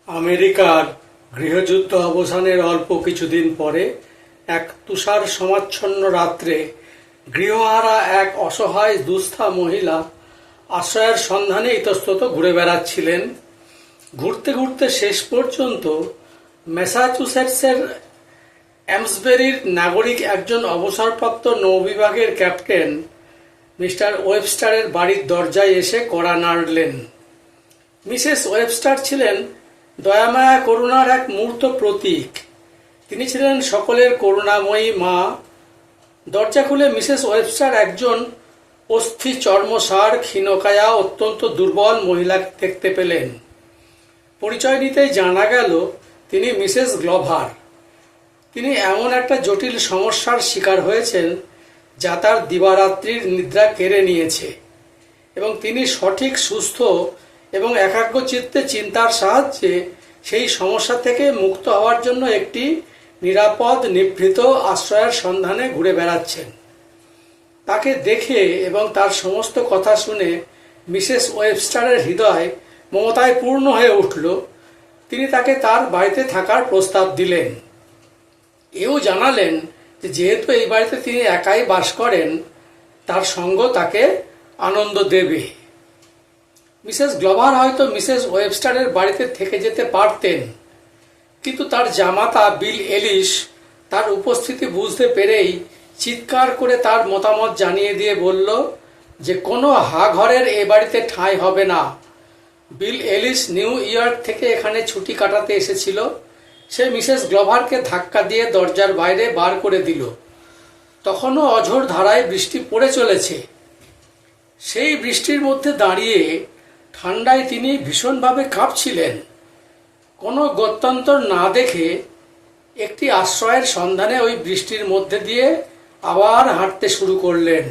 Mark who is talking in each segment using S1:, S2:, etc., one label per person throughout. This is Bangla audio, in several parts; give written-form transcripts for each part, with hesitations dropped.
S1: আমেরিকার গৃহযুদ্ধ অবসানের অল্প কিছুদিন পরে এক তুষার সমাচ্ছন্ন রাত্রে গৃহহারা এক অসহায় দুস্থা মহিলা আশ্রয়ের সন্ধানে ইতস্তত ঘুরে বেড়াচ্ছিলেন। ঘুরতে ঘুরতে শেষ পর্যন্ত ম্যাসাচুসেটসের অ্যামসবেরির নাগরিক একজন অবসরপ্রাপ্ত নৌবিভাগের ক্যাপ্টেন মিস্টার ওয়েবস্টারের বাড়ির দরজায় এসে কড়া নাড়লেন। মিসেস ওয়েবস্টার ছিলেন দয়ামায়া করুণার এক মূর্ত প্রতীক। তিনি ছিলেন সকলের করুণাময়ী মা। দরজা খুলে মিসেস ওয়েবস্টার একজন অস্থি চর্মসার ক্ষীণকায়া অত্যন্ত দুর্বল মহিলা দেখতে পেলেন। পরিচয় নিতেই জানা গেল তিনি মিসেস গ্লোভার। তিনি এমন একটা জটিল সমস্যার শিকার হয়েছেন যা তার দিবারাত্রির নিদ্রা কেড়ে নিয়েছে, এবং তিনি সঠিক সুস্থ এবং একাগ্রচিত্তে চিন্তার সাহায্যে সেই সমস্যা থেকে মুক্ত হওয়ার জন্য একটি নিরাপদ নিভৃত আশ্রয়ের সন্ধানে ঘুরে বেড়াচ্ছেন। তাকে দেখে এবং তার সমস্ত কথা শুনে মিসেস ওয়েবস্টারের হৃদয় মমতায় পূর্ণ হয়ে উঠল। তিনি তাকে তার বাড়িতে থাকার প্রস্তাব দিলেন। এও জানালেন যে যেহেতু এই বাড়িতে তিনি একাই বাস করেন, তার সঙ্গ তাকে আনন্দ দেবে। মিসেস গ্লোভার হয়তো মিসেস ওয়েবস্টারের বাড়িতে থেকে যেতে পারতেন, কিন্তু তার জামাতা বিল এলিশ তার উপস্থিতি বুঝতে পেরেই চিৎকার করে তার মতামত জানিয়ে দিয়ে বলল যে কোনো হাঘরের এ বাড়িতে ঠাঁই হবে না। বিল এলিশ নিউ ইয়র্ক থেকে এখানে ছুটি কাটাতে এসেছিল। সে মিসেস গ্লোভারকে ধাক্কা দিয়ে দরজার বাইরে বার করে দিল। তখনও অঝোর ধারায় বৃষ্টি পড়ে চলেছে। সেই বৃষ্টির মধ্যে দাঁড়িয়ে ঠান্ডায় তিনি ভীষণভাবে কাঁপছিলেন। কোনো গত্যন্তর না দেখে একটি আশ্রয়ের সন্ধানে ওই বৃষ্টির মধ্যে দিয়ে আবার হাঁটতে শুরু করলেন।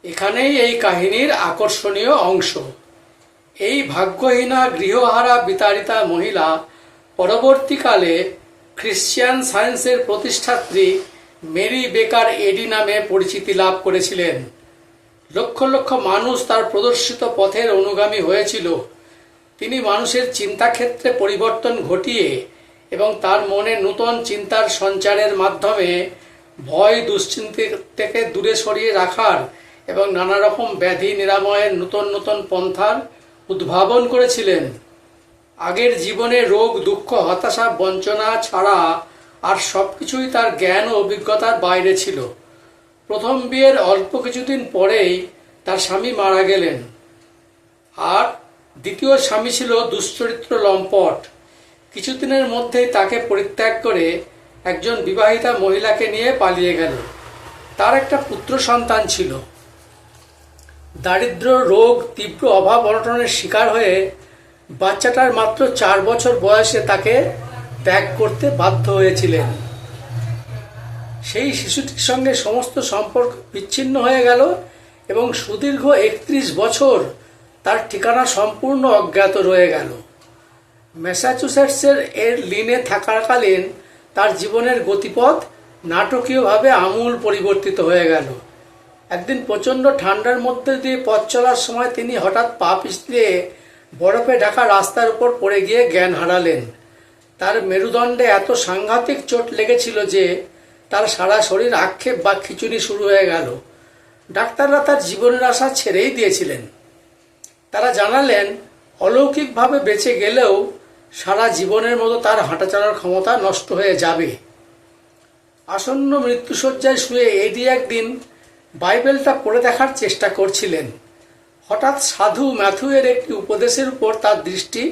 S1: এখানেই এই কাহিনীর আকর্ষণীয় অংশ। এই ভাগ্যহীনা গৃহহারা বিতাড়িতা মহিলা পরবর্তীকালে খ্রিশ্চিয়ান সায়েন্সের প্রতিষ্ঠাত্রী মেরি বেকার এডি নামে পরিচিতি লাভ করেছিলেন। লক্ষ লক্ষ মানুষ তার প্রদর্শিত পথের অনুগামী হয়েছিল। তিনি মানুষের চিন্তাক্ষেত্রে পরিবর্তন ঘটিয়ে এবং তার মনে নূতন চিন্তার সঞ্চারের মাধ্যমে ভয় দুশ্চিন্তা থেকে দূরে সরিয়ে রাখার এবং নানা রকম ব্যাধি নিরাময়ের নূতন নূতন পন্থার উদ্ভাবন করেছিলেন। আগের জীবনে রোগ, দুঃখ, হতাশা, বঞ্চনা ছাড়া আর সবকিছুই তার জ্ঞান ও অভিজ্ঞতার বাইরে ছিল। প্রথম বিয়ের অল্প কিছুদিন পরেই তার স্বামী মারা গেলেন, আর দ্বিতীয় স্বামী ছিল দুশ্চরিত্র লম্পট। কিছুদিনের মধ্যেই তাকে পরিত্যাগ করে একজন বিবাহিতা মহিলাকে নিয়ে পালিয়ে গেল। তার একটা পুত্র সন্তান ছিল। দারিদ্র্য, রোগ, তীব্র অভাব অনটনের শিকার হয়ে বাচ্চাটার মাত্র 4 বছর বয়সে তাকে ত্যাগ করতে বাধ্য হয়েছিলেন। সেই শিশুটির সঙ্গে সমস্ত সম্পর্ক বিচ্ছিন্ন হয়ে গেল এবং সুদীর্ঘ 31 বছর তার ঠিকানা সম্পূর্ণ অজ্ঞাত রয়ে গেল। ম্যাসাচুসেটসের লিনে থাকাকালীন তার জীবনের গতিপথ নাটকীয়ভাবে আমূল পরিবর্তিত হয়ে গেল। একদিন প্রচণ্ড ঠান্ডার মধ্যে দিয়ে পথ চলার সময় তিনি হঠাৎ পা পিছলে বরফে ঢাকা রাস্তার উপর পড়ে গিয়ে জ্ঞান হারালেন। তার মেরুদণ্ডে এত সাংঘাতিক চোট লেগেছিল যে তার সারা শরীর আক্ষেপ বা খিঁচুনি শুরু হয়ে গেল। ডাক্তাররা তার জীবনের আশা ছেড়েই দিয়েছিলেন। তারা জানালেন অলৌকিকভাবে বেঁচে গেলেও সারা জীবনের মতো তার হাঁটা চলার ক্ষমতা নষ্ট হয়ে যাবে। আসন্ন মৃত্যুশয্যায় শুয়ে এডি একদিন বাইবেলটা পড়ে দেখার চেষ্টা করছিলেন। হঠাৎ সাধু ম্যাথুয়ের একটি উপদেশের উপর তার দৃষ্টি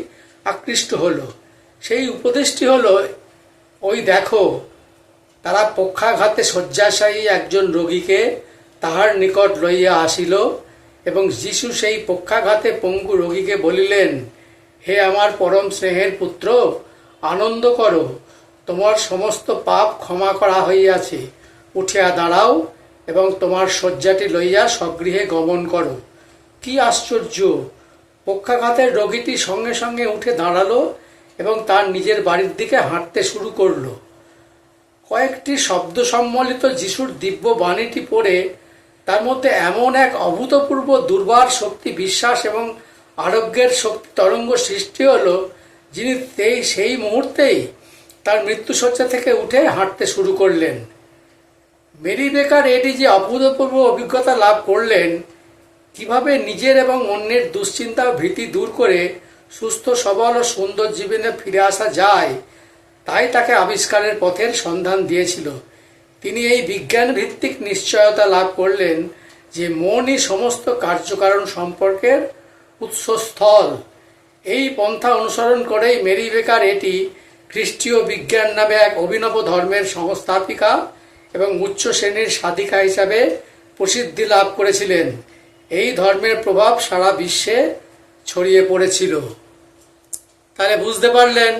S1: আকৃষ্ট হলো। সেই উপদেশটি হলো, ওই দেখো, তারা পক্ষাঘাতে শয্যাশায়ী একজন রোগীকে তাহার নিকট লইয়া আসিল, এবং যীশু সেই পক্ষাঘাতে পঙ্গু রোগীকে বলিলেন, হে আমার পরম স্নেহের পুত্র, আনন্দ করো, তোমার সমস্ত পাপ ক্ষমা করা হইয়াছে, উঠিয়া দাঁড়াও এবং তোমার শয্যাটি লইয়া স্বগৃহে গমন করো। কি আশ্চর্য! পক্ষাঘাতের রোগীটি সঙ্গে সঙ্গে উঠে দাঁড়ালো এবং তার নিজের বাড়ির দিকে হাঁটতে শুরু করলো। কয়েকটি শব্দ সম্বলিত যিশুর দিব্য বাণীটি পড়ে তার মধ্যে এমন এক অভূতপূর্ব দুর্বার শক্তি, বিশ্বাস এবং আরোগ্যের শক্তি তরঙ্গ সৃষ্টি হলো, যিনি সেই মুহূর্তেই তার মৃত্যুশয্যা থেকে উঠে হাঁটতে শুরু করলেন। মেরি বেকার এডি যে অভূতপূর্ব অভিজ্ঞতা লাভ করলেন, কিভাবে নিজের এবং অন্যের দুশ্চিন্তা ও ভীতি দূর করে সুস্থ সবল ও সুন্দর জীবনে ফিরে আসা যায়, তাই তাকে আবিষ্কারের পথের সন্ধান দিয়েছিল। তিনি এই বিজ্ঞান ভিত্তিক নিশ্চয়তা লাভ করলেন যে মনই সমস্ত কার্যকারণ সম্পর্কের উৎসস্থল। এই পন্থা অনুসরণ করেই মেরি বেকার এটি খ্রিস্টীয় বিজ্ঞান নামে এক অভিনব ধর্মের সংস্থাপিকা এবং উচ্চ শ্রেণীর সাধিকা হিসাবে প্রসিদ্ধি লাভ করেছিলেন। এই ধর্মের প্রভাব সারা বিশ্বে ছড়িয়ে পড়েছিল। তাহলে বুঝতে পারলেন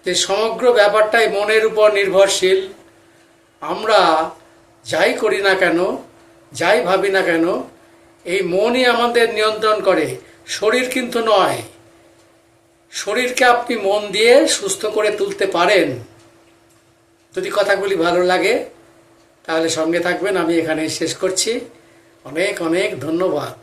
S1: যে সমগ্র ব্যাপারটাই মনের উপর নির্ভরশীল। আমরা যাই করি না কেন, যাই ভাবি না কেন, এই মনই আমাদের নিয়ন্ত্রণ করে, শরীর কিন্তু নয়। শরীরকে আপনি মন দিয়ে সুস্থ করে তুলতে পারেন। যদি কথাগুলি ভালো লাগে তাহলে সঙ্গে থাকবেন। আমি এখানেই শেষ করছি। অনেক অনেক ধন্যবাদ।